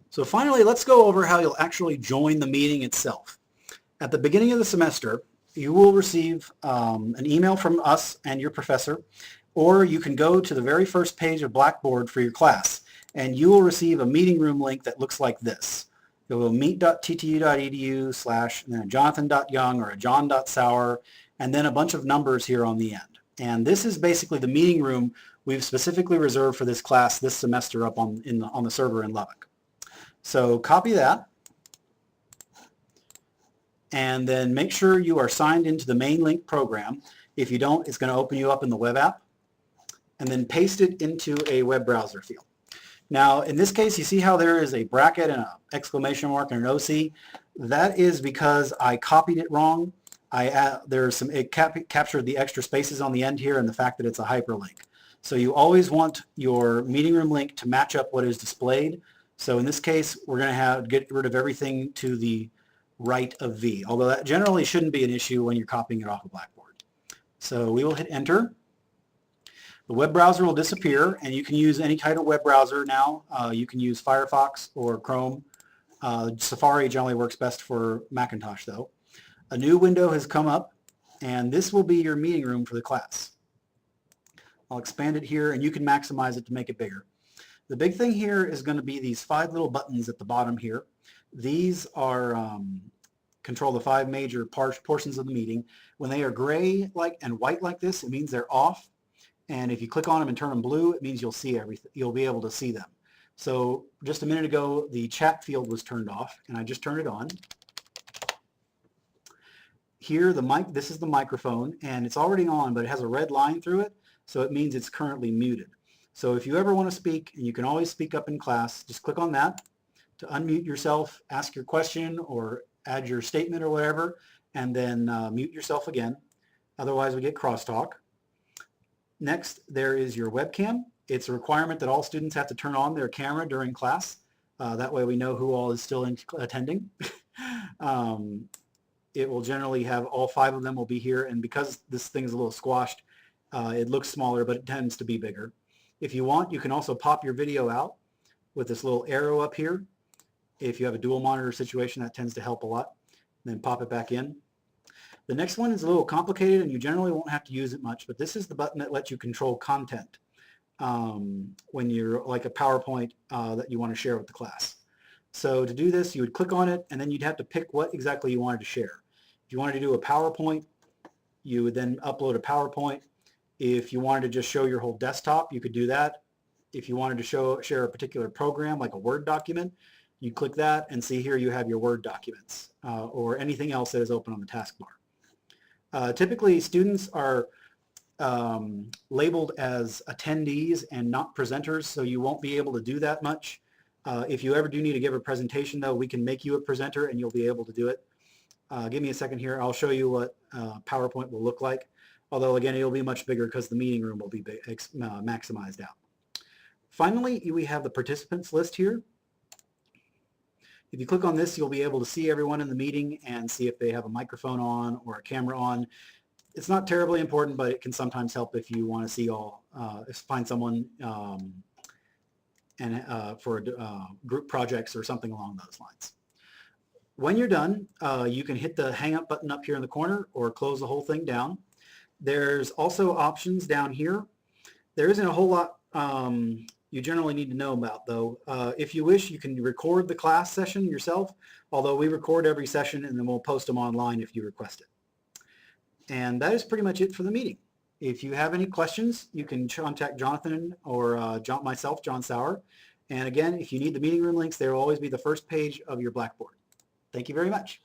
So finally, let's go over how you'll actually join the meeting itself. At the beginning of the semester, you will receive an email from us and your professor, or you can go to the very first page of Blackboard for your class, and you will receive a meeting room link that looks like this. You'll go meet.ttu.edu/ and then a jonathan.young or a john.sauer, and then a bunch of numbers here on the end. And this is basically the meeting room we've specifically reserved for this class this semester up on the server in Lubbock. So copy that, and then make sure you are signed into the main link program. If you don't, it's going to open you up in the web app, and then paste it into a web browser field. Now, in this case, you see how there is a bracket and an exclamation mark and an OC? That is because I copied it wrong. It captured the extra spaces on the end here and the fact that it's a hyperlink. So you always want your meeting room link to match up what is displayed. So in this case, we're going to get rid of everything to the right of V, although that generally shouldn't be an issue when you're copying it off of Blackboard. So we will hit enter. The web browser will disappear, and you can use any kind of web browser now. You can use Firefox or Chrome. Safari generally works best for Macintosh though. A new window has come up, and this will be your meeting room for the class. I'll expand it here, and you can maximize it to make it bigger. The big thing here is going to be these 5 little buttons at the bottom here. These are control the 5 major portions of the meeting. When they are gray and white like this, it means they're off. And if you click on them and turn them blue, it means you'll see everything. You'll be able to see them. So just a minute ago, the chat field was turned off, and I just turned it on. Here, this is the microphone, and it's already on, but it has a red line through it, so it means it's currently muted. So if you ever want to speak, and you can always speak up in class, just click on that to unmute yourself, ask your question, or add your statement or whatever, and then mute yourself again. Otherwise, we get crosstalk. Next, there is your webcam. It's a requirement that all students have to turn on their camera during class. That way we know who all is still attending. It will generally have all 5 of them will be here, and because this thing is a little squashed, it looks smaller, but it tends to be bigger. If you want, you can also pop your video out with this little arrow up here. If you have a dual monitor situation, that tends to help a lot. And then pop it back in. The next one is a little complicated, and you generally won't have to use it much, but this is the button that lets you control content when you're like a PowerPoint that you want to share with the class. So to do this, you would click on it, and then you'd have to pick what exactly you wanted to share. If you wanted to do a PowerPoint, you would then upload a PowerPoint. If you wanted to just show your whole desktop, you could do that. If you wanted to share a particular program, like a Word document, you click that, and see here you have your Word documents or anything else that is open on the taskbar. Typically, students are labeled as attendees and not presenters, so you won't be able to do that much. If you ever do need to give a presentation, though, we can make you a presenter, and you'll be able to do it. Give me a second here. I'll show you what PowerPoint will look like, although, again, it'll be much bigger because the meeting room will be maximized out. Finally, we have the participants list here. If you click on this, you'll be able to see everyone in the meeting and see if they have a microphone on or a camera on. It's not terribly important, but it can sometimes help if you want to see find someone for group projects or something along those lines. When you're done, you can hit the hang up button up here in the corner or close the whole thing down. There's also options down here. There isn't a whole lot you generally need to know about, though. If you wish, you can record the class session yourself, although we record every session and then we'll post them online if you request it. And that is pretty much it for the meeting. If you have any questions, you can contact Jonathan or myself, John Sauer. And again, if you need the meeting room links, they will always be the first page of your Blackboard. Thank you very much.